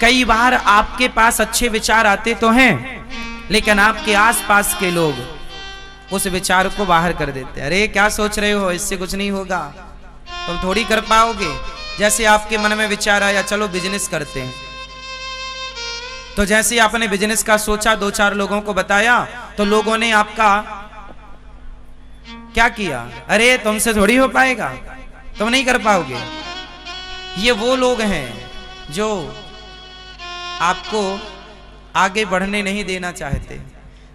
कई बार आपके पास अच्छे विचार आते तो हैं, लेकिन आपके आसपास के लोग उस विचार को बाहर कर देते। अरे क्या सोच रहे हो, इससे कुछ नहीं होगा, तुम थोड़ी कर पाओगे। जैसे आपके मन में विचार आया चलो बिजनेस करते हैं, तो जैसे आपने बिजनेस का सोचा, दो चार लोगों को बताया, तो लोगों ने आपका क्या किया, अरे तुमसे थोड़ी हो पाएगा, तुम नहीं कर पाओगे। ये वो लोग हैं जो आपको आगे बढ़ने नहीं देना चाहते,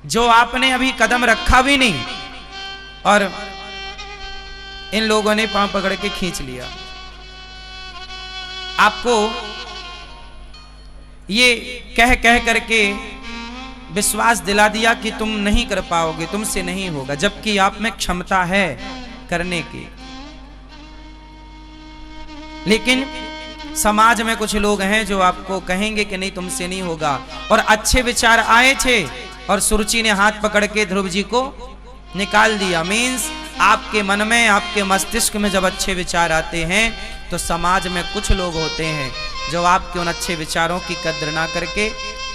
जो आपने अभी कदम रखा भी नहीं और इन लोगों ने पांव पकड़ के खींच लिया। आपको ये कह कह करके विश्वास दिला दिया कि तुम नहीं कर पाओगे, तुमसे नहीं होगा, जबकि आप में क्षमता है करने की। लेकिन समाज में कुछ लोग हैं जो आपको कहेंगे कि नहीं तुमसे नहीं होगा। और अच्छे विचार आए थे और सुरुचि ने हाथ पकड़ के ध्रुव जी को निकाल दिया। मीन्स आपके मन में, आपके मस्तिष्क में जब अच्छे विचार आते हैं तो समाज में कुछ लोग होते हैं जो आपके उन अच्छे विचारों की कद्र ना करके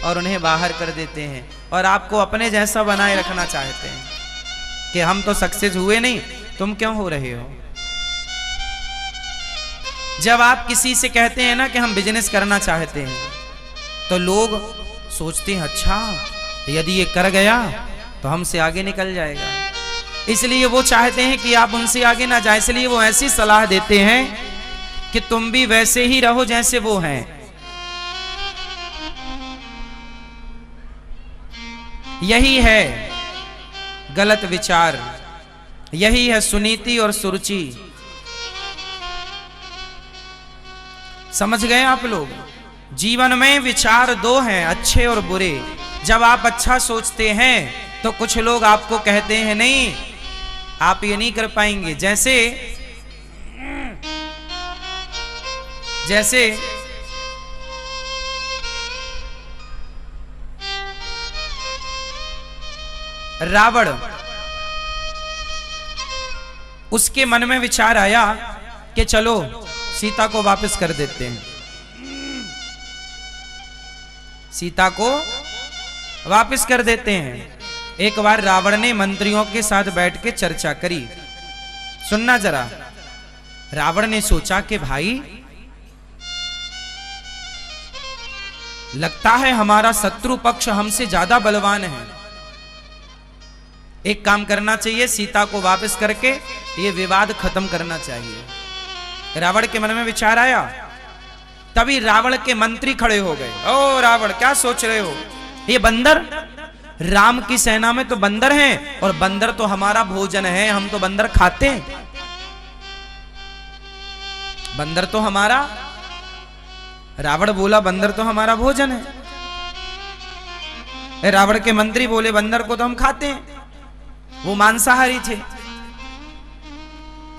और उन्हें बाहर कर देते हैं और आपको अपने जैसा बनाए रखना चाहते हैं कि हम तो सक्सेस हुए नहीं, तुम क्यों हो रहे हो। जब आप किसी से कहते हैं ना कि हम बिजनेस करना चाहते हैं, तो लोग सोचते हैं अच्छा यदि ये कर गया तो हमसे आगे निकल जाएगा, इसलिए वो चाहते हैं कि आप उनसे आगे ना जाए। इसलिए वो ऐसी सलाह देते हैं कि तुम भी वैसे ही रहो जैसे वो हैं। यही है गलत विचार, यही है सुनीति और सुरुचि। समझ गए आप लोग। जीवन में विचार दो हैं, अच्छे और बुरे। जब आप अच्छा सोचते हैं तो कुछ लोग आपको कहते हैं नहीं आप ये नहीं कर पाएंगे। जैसे रावण, उसके मन में विचार आया कि चलो सीता को वापस कर देते हैं, सीता को वापस कर देते हैं। एक बार रावण ने मंत्रियों के साथ बैठ के चर्चा करी। सुनना जरा। रावण ने सोचा कि भाई लगता है हमारा शत्रु पक्ष हमसे ज्यादा बलवान है, एक काम करना चाहिए, सीता को वापस करके ये विवाद खत्म करना चाहिए। रावण के मन में विचार आया। तभी रावण के मंत्री खड़े हो गए। ओ रावण क्या सोच रहे हो, ये बंदर, राम की सेना में तो बंदर हैं और बंदर तो हमारा भोजन है, हम तो बंदर खाते हैं, बंदर तो हमारा। रावण बोला बंदर तो हमारा भोजन है। रावण के मंत्री बोले बंदर को तो हम खाते हैं, वो मांसाहारी थे।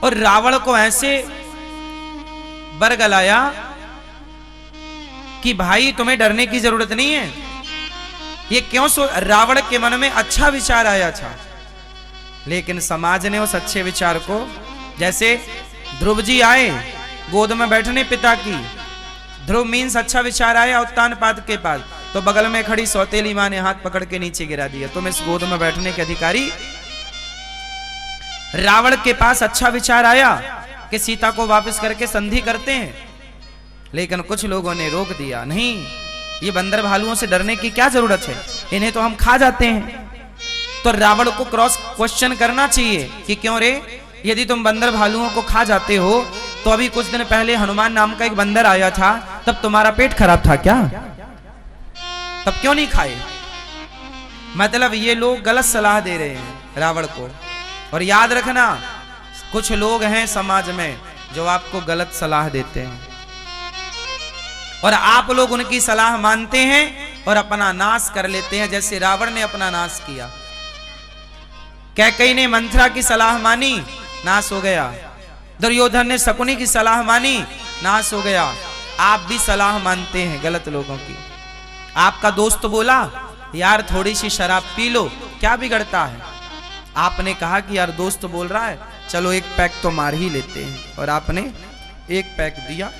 और रावण को ऐसे बरगलाया कि भाई तुम्हें डरने की जरूरत नहीं है। ये क्यों रावण के मन में अच्छा विचार आया था, लेकिन समाज ने उस अच्छे विचार को, जैसे ध्रुव जी आए गोद में बैठने पिता की, ध्रुव मीन्स अच्छा विचार आया उत्तान पाद के पास, तो बगल में खड़ी सौतेली मां ने हाथ पकड़ के नीचे गिरा दिया, तुम इस गोद में बैठने के अधिकारी। रावण के पास अच्छा विचार आया कि सीता को वापस करके संधि करते हैं, लेकिन कुछ लोगों ने रोक दिया, नहीं ये बंदर भालुओं से डरने की क्या जरूरत है, इन्हें तो हम खा जाते हैं। तो रावण को क्रॉस क्वेश्चन करना चाहिए कि क्यों रे, यदि तुम बंदर भालुओं को खा जाते हो तो अभी कुछ दिन पहले हनुमान नाम का एक बंदर आया था, तब तुम्हारा पेट खराब था क्या, तब क्यों नहीं खाए। मतलब ये लोग गलत सलाह दे रहे हैं रावण को। और याद रखना कुछ लोग हैं समाज में जो आपको गलत सलाह देते हैं और आप लोग उनकी सलाह मानते हैं और अपना नाश कर लेते हैं, जैसे रावण ने अपना नाश किया। कैकेयी ने मंथरा की सलाह मानी, नाश हो गया। दुर्योधन ने शकुनी की सलाह मानी, नाश हो गया। आप भी सलाह मानते हैं गलत लोगों की। आपका दोस्त बोला यार थोड़ी सी शराब पी लो, क्या बिगड़ता है। आपने कहा कि यार दोस्त बोल रहा है चलो एक पैक तो मार ही लेते हैं, और आपने एक पैक दिया।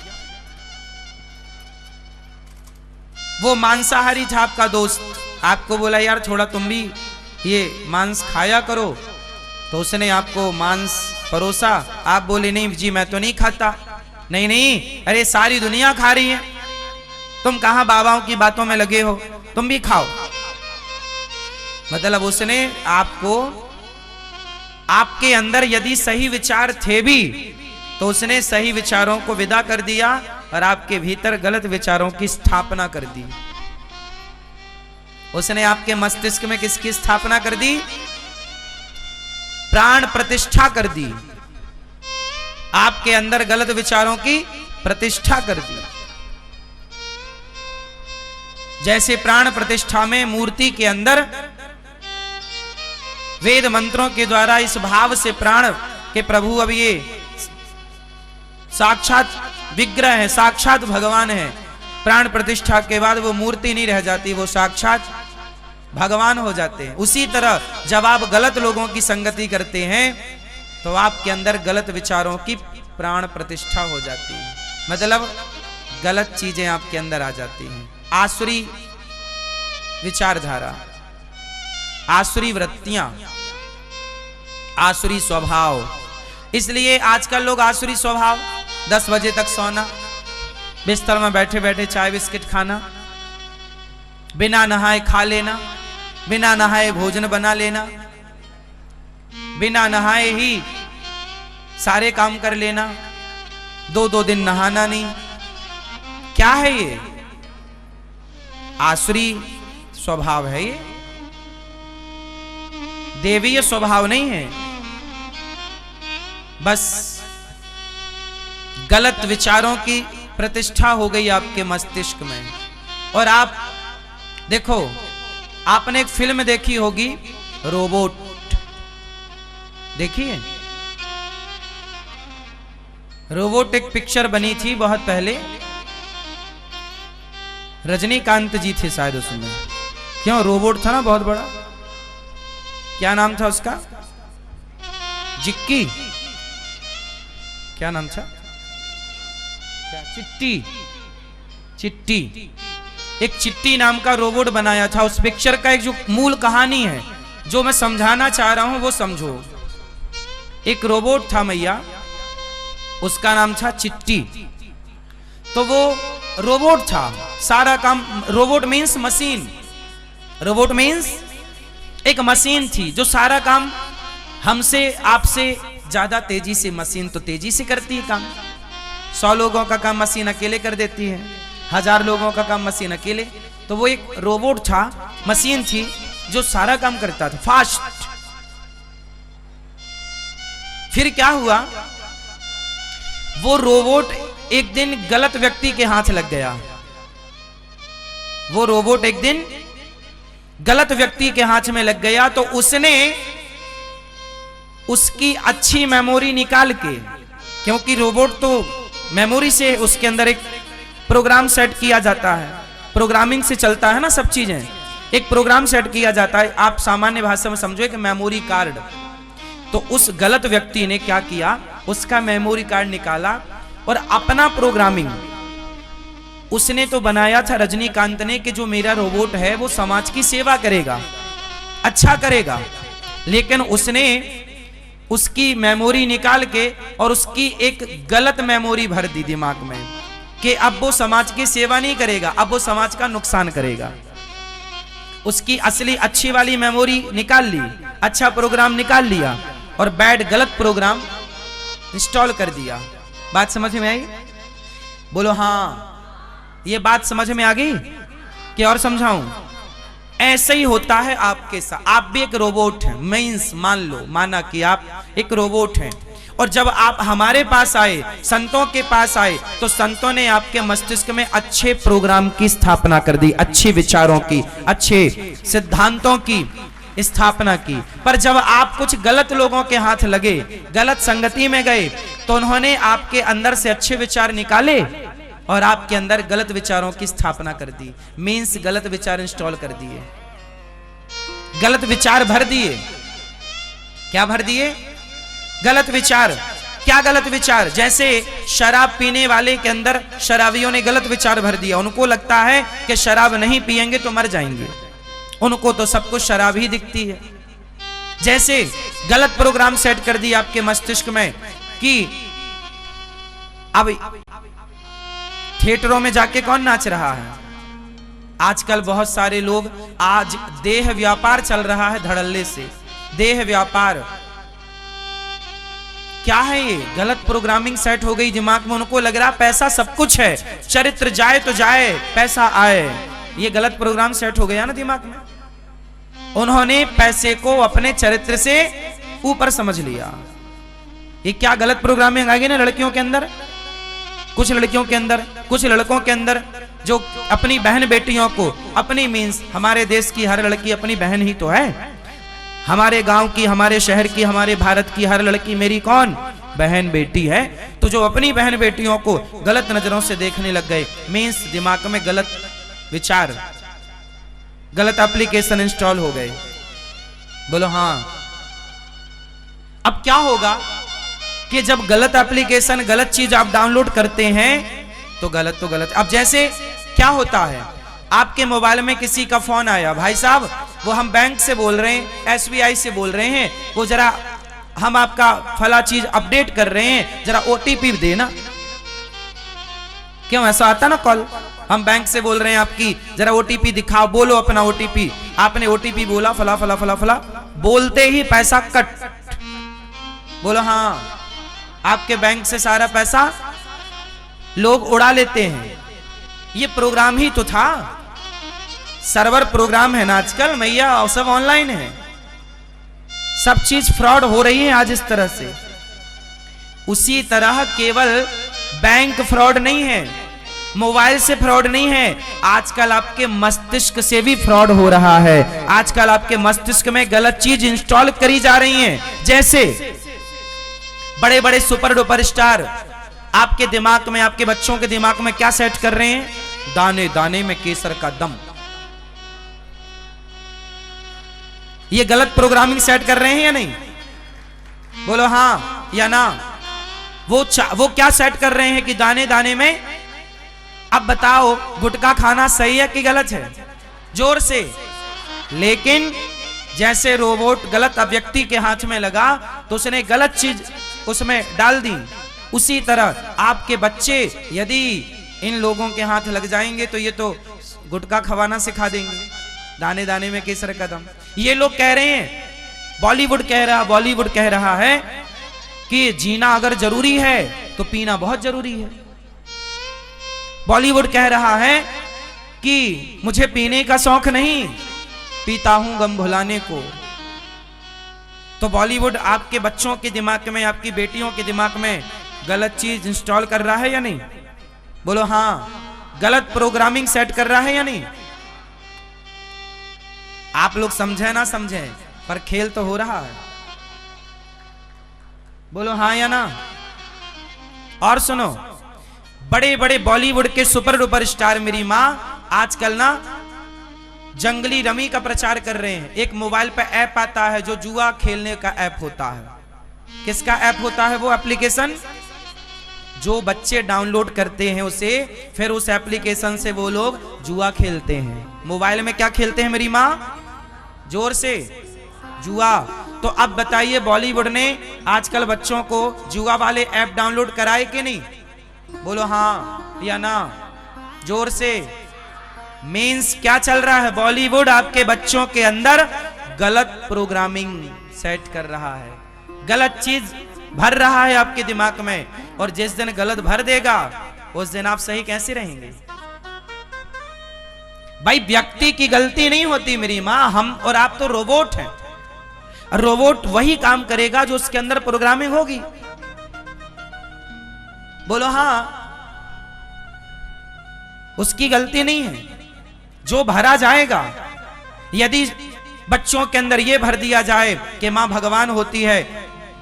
वो मांसाहारी था आपका दोस्त, आपको बोला यार थोड़ा तुम भी ये मांस खाया करो, तो उसने आपको मांस परोसा, आप बोले नहीं जी मैं तो नहीं खाता। नहीं नहीं, अरे सारी दुनिया खा रही है, तुम कहां बाबाओं की बातों में लगे हो, तुम भी खाओ। मतलब उसने आपको, आपके अंदर यदि सही विचार थे भी तो उसने सही विचारों को विदा कर दिया और आपके भीतर गलत विचारों की स्थापना कर दी। उसने आपके मस्तिष्क में किसकी स्थापना कर दी? प्राण प्रतिष्ठा कर दी, आपके अंदर गलत विचारों की प्रतिष्ठा कर दी। जैसे प्राण प्रतिष्ठा में मूर्ति के अंदर वेद मंत्रों के द्वारा इस भाव से प्राण के प्रभु अब ये साक्षात विग्रह है, साक्षात भगवान है, प्राण प्रतिष्ठा के बाद वो मूर्ति नहीं रह जाती, वो साक्षात भगवान हो जाते हैं। उसी तरह जब आप गलत लोगों की संगति करते हैं तो आपके अंदर गलत विचारों की प्राण प्रतिष्ठा हो जाती है, मतलब गलत चीजें आपके अंदर आ जाती हैं। आसुरी विचारधारा, आसुरी वृत्तियां, आसुरी स्वभाव। इसलिए आजकल लोग आसुरी स्वभाव, 10 बजे तक सोना, बिस्तर में बैठे बैठे चाय बिस्किट खाना, बिना नहाए खा लेना, बिना नहाए भोजन बना लेना, बिना नहाए ही सारे काम कर लेना, 2-2 दिन नहाना नहीं। क्या है ये? आसुरी स्वभाव है ये, देवीय स्वभाव नहीं है। बस गलत विचारों की प्रतिष्ठा हो गई आपके मस्तिष्क में। और आप देखो, आपने एक फिल्म देखी होगी रोबोट, देखी है? रोबोट एक पिक्चर बनी थी बहुत पहले, रजनीकांत जी थे शायद उसमें। क्यों, रोबोट था ना बहुत बड़ा, क्या नाम था उसका? जिक्की, क्या नाम था? क्या? चिट्टी, चिट्टी, एक चिट्टी नाम का रोबोट बनाया था। उस पिक्चर का एक जो मूल कहानी है, जो मैं समझाना चाह रहा हूं वो समझो। एक रोबोट था मैया, उसका नाम था चिट्टी। तो वो रोबोट था, सारा काम, robot means machine, robot means एक मशीन थी जो सारा काम हमसे आपसे ज्यादा तेजी से, मशीन तो तेजी से करती है काम। 100 लोगों का काम मशीन अकेले कर देती है, 1000 लोगों का काम मशीन अकेले। तो वो एक रोबोट था, मशीन थी जो सारा काम करता था फास्ट। फिर क्या हुआ, वो रोबोट एक दिन गलत व्यक्ति के हाथ लग गया। वो रोबोट एक दिन गलत व्यक्ति के हाथ में लग गया, तो उसने उसकी अच्छी मेमोरी निकाल के, क्योंकि रोबोट तो मेमोरी से उसके अंदर एक प्रोग्राम सेट किया जाता है, प्रोग्रामिंग से चलता है ना सब चीजें, एक प्रोग्राम सेट किया जाता है। आप सामान्य भाषा में समझो कि मेमोरी कार्ड। तो उस गलत व्यक्ति ने क्या किया, उसका मेमोरी कार्ड निकाला और अपना प्रोग्रामिंग उसने तो बनाया था रजनीकांत ने कि जो मेरा रोबोट है वो समाज की सेवा करेगा, अच्छा करेगा। लेकिन उसने उसकी मेमोरी निकाल के और उसकी एक गलत मेमोरी भर दी दिमाग में कि अब वो समाज की सेवा नहीं करेगा, अब वो समाज का नुकसान करेगा। उसकी असली अच्छी वाली मेमोरी निकाल ली, अच्छा प्रोग्राम निकाल लिया और बैड गलत प्रोग्राम इंस्टॉल कर दिया। बात समझ में आई? बोलो हाँ, ये बात समझ में आ गई कि और समझाऊं? ऐसे ही होता है आपके साथ। आप भी एक रोबोट हैं, मीन्स मान लो, माना कि आप एक रोबोट हैं, और जब आप हमारे पास आए, संतों के पास आए, तो संतों ने आपके मस्तिष्क में अच्छे प्रोग्राम की स्थापना कर दी, अच्छे विचारों की, अच्छे सिद्धांतों की स्थापना की। पर जब आप कुछ गलत लोगों के हाथ लगे, गलत संगति में गए, तो उन्होंने आपके अंदर से अच्छे विचार निकाले और आपके अंदर गलत विचारों की स्थापना कर दी। मीन्स गलत विचार इंस्टॉल कर दिए, गलत विचार भर दिए। क्या भर दिए? गलत विचार। क्या क्या गलत विचार? जैसे शराब पीने वाले के अंदर शराबियों ने गलत विचार भर दिया, उनको लगता है कि शराब नहीं पिएंगे तो मर जाएंगे, उनको तो सब कुछ शराब ही दिखती है। जैसे गलत प्रोग्राम सेट कर दिया आपके मस्तिष्क में कि अब थिएटरों में जाके कौन नाच रहा है। आजकल बहुत सारे लोग, आज देह व्यापार चल रहा है धड़ल्ले से, देह व्यापार क्या है ये? गलत प्रोग्रामिंग सेट हो गई दिमाग में, उनको लग रहा पैसा सब कुछ है, चरित्र जाए तो जाए पैसा आए। ये गलत प्रोग्राम सेट हो गया ना दिमाग में, उन्होंने पैसे को अपने चरित्र से ऊपर समझ लिया। ये क्या गलत प्रोग्रामिंग आ गई ना लड़कियों के अंदर, कुछ लड़कियों के अंदर, कुछ लड़कों के अंदर, जो अपनी बहन बेटियों को, अपनी मीन्स हमारे देश की हर लड़की अपनी बहन ही तो है, हमारे गांव की, हमारे शहर की, हमारे भारत की हर लड़की मेरी कौन? बहन बेटी है। तो जो अपनी बहन बेटियों को गलत नजरों से देखने लग गए, मीन्स दिमाग में गलत विचार, गलत एप्लीकेशन इंस्टॉल हो गए। बोलो हाँ। अब क्या होगा कि जब गलत एप्लीकेशन, गलत चीज आप डाउनलोड करते हैं तो गलत। अब जैसे क्या होता है, आपके मोबाइल में किसी का फोन आया, भाई साहब वो हम बैंक से बोल रहे हैं, SBI से बोल रहे हैं, वो जरा हम आपका फला चीज अपडेट कर रहे हैं, जरा OTP देना। क्यों ऐसा आता ना कॉल, हम बैंक से बोल रहे हैं आपकी, जरा OTP दिखाओ, बोलो अपना OTP। आपने OTP बोला, फला फला फला फला, बोलते ही पैसा कट। बोलो हाँ। आपके बैंक से सारा पैसा लोग उड़ा लेते हैं। ये प्रोग्राम ही तो था, सर्वर प्रोग्राम है ना आजकल मैया, और सब ऑनलाइन है, सब चीज फ्रॉड हो रही है आज इस तरह से। उसी तरह केवल बैंक फ्रॉड नहीं है, मोबाइल से फ्रॉड नहीं है, आजकल आपके मस्तिष्क से भी फ्रॉड हो रहा है। आजकल आपके मस्तिष्क में गलत चीज इंस्टॉल करी जा रही हैं। जैसे बड़े बड़े सुपर डुपर स्टार आपके दिमाग में, आपके बच्चों के दिमाग में क्या सेट कर रहे हैं? दाने दाने में केसर का दम। ये गलत प्रोग्रामिंग सेट कर रहे हैं या नहीं? बोलो हाँ या ना। वो क्या सेट कर रहे हैं कि दाने दाने में। अब बताओ गुटखा खाना सही है कि गलत है? जोर से। लेकिन जैसे रोबोट गलत व्यक्ति के हाथ में लगा तो उसने गलत चीज उसमें डाल दी, उसी तरह आपके बच्चे यदि इन लोगों के हाथ लग जाएंगे तो ये तो गुटखा खवाना सिखा देंगे, दाने दाने में केसर कदम। ये लोग कह रहे हैं, बॉलीवुड कह रहा है कि जीना अगर जरूरी है तो पीना बहुत जरूरी है। बॉलीवुड कह रहा है कि मुझे पीने का शौक नहीं, पीता हूं गम भुलाने को। तो बॉलीवुड आपके बच्चों के दिमाग में, आपकी बेटियों के दिमाग में गलत चीज इंस्टॉल कर रहा है या नहीं? बोलो हाँ। गलत प्रोग्रामिंग सेट कर रहा है या नहीं? आप लोग समझे ना समझे, पर खेल तो हो रहा है। बोलो हाँ या ना। और सुनो, बड़े बड़े बॉलीवुड के सुपर डुपर स्टार मेरी माँ आजकल ना जंगली रमी का प्रचार कर रहे हैं। एक मोबाइल पे ऐप आता है जो जुआ खेलने का ऐप होता है। किसका ऐप होता है वो एप्लीकेशन? जो बच्चे डाउनलोड करते हैं उसे, फिर उस एप्लीकेशन से वो लोग जुआ खेलते हैं। मोबाइल में क्या खेलते हैं मेरी माँ? जोर से, जुआ। तो अब बताइए बॉलीवुड ने आजकल बच्चों को जुआ वाले ऐप डाउनलोड कराए कि नहीं? बोलो हाँ या ना। जोर से। मीन्स क्या चल रहा है? बॉलीवुड आपके बच्चों के अंदर गलत प्रोग्रामिंग सेट कर रहा है, गलत चीज भर रहा है आपके दिमाग में। और जिस दिन गलत भर देगा उस दिन आप सही कैसे रहेंगे? भाई व्यक्ति की गलती नहीं होती मेरी माँ, हम और आप तो रोबोट हैं। रोबोट वही काम करेगा जो उसके अंदर प्रोग्रामिंग होगी। बोलो हाँ। उसकी गलती नहीं है, जो भरा जाएगा। यदि बच्चों के अंदर यह भर दिया जाए कि मां भगवान होती है,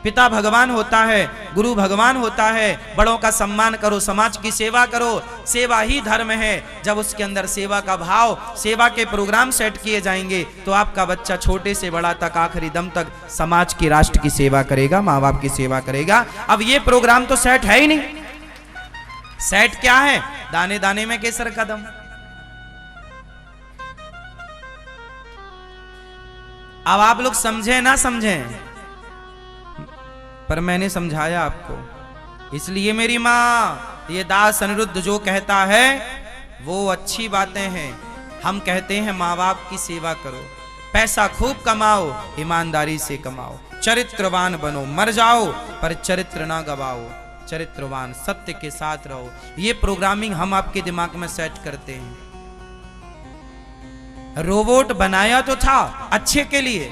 पिता भगवान होता है, गुरु भगवान होता है। बड़ों का सम्मान करो, समाज की सेवा करो, सेवा ही धर्म है। जब उसके अंदर सेवा का भाव, सेवा के प्रोग्राम सेट किए जाएंगे तो आपका बच्चा छोटे से बड़ा तक आखिरी दम तक समाज की, राष्ट्र की सेवा करेगा, माँ बाप की सेवा करेगा। अब ये प्रोग्राम तो सेट है ही नहीं। सेट क्या है? दाने दाने में केसर कदम। अब आप लोग समझे ना समझे, पर मैंने समझाया आपको। इसलिए मेरी माँ, ये दास अनिरुद्ध जो कहता है वो अच्छी बातें हैं। हम कहते हैं माँ बाप की सेवा करो, पैसा खूब कमाओ, ईमानदारी से कमाओ, चरित्रवान बनो, मर जाओ पर चरित्र ना गवाओ, चरित्रवान, सत्य के साथ रहो। ये प्रोग्रामिंग हम आपके दिमाग में सेट करते हैं। रोबोट बनाया तो था अच्छे के लिए,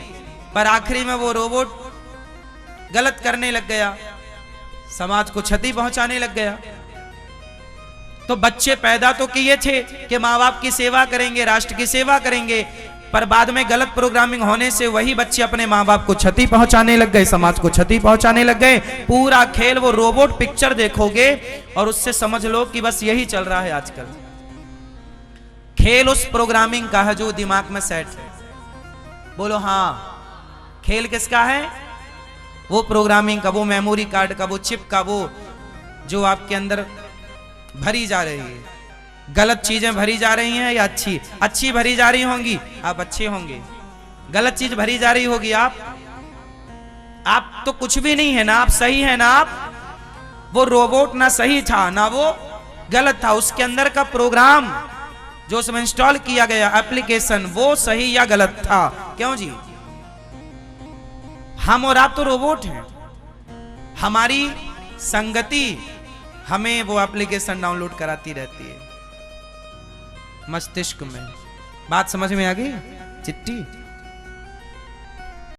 पर आखिरी में वो रोबोट गलत करने लग गया, समाज को क्षति पहुंचाने लग गया। तो बच्चे पैदा तो किए थे कि माँ बाप की सेवा करेंगे, राष्ट्र की सेवा करेंगे, पर बाद में गलत प्रोग्रामिंग होने से वही बच्चे अपने माँ बाप को क्षति पहुंचाने लग गए, समाज को क्षति पहुंचाने लग गए। पूरा खेल वो रोबोट पिक्चर देखोगे और उससे समझ लो कि बस यही चल रहा है आजकल। खेल उस प्रोग्रामिंग का है जो दिमाग में सेट है। बोलो हाँ, खेल किसका है? वो प्रोग्रामिंग का, वो मेमोरी कार्ड का, वो चिप का, वो जो आपके अंदर भरी जा रही है। गलत चीजें भरी जा रही हैं या अच्छी? अच्छी भरी जा रही होंगी, आप अच्छे होंगे। गलत चीज भरी जा रही होगी, आप तो कुछ भी नहीं है ना, आप सही है ना। आप वो रोबोट ना सही था ना वो गलत था, उसके अंदर का प्रोग्राम जो उसमें इंस्टॉल किया गया एप्लीकेशन वो सही या गलत था। क्यों जी? हम और आप तो रोबोट हैं। हमारी संगति हमें वो एप्लीकेशन डाउनलोड कराती रहती है मस्तिष्क में। बात समझ में आ गई? चिट्ठी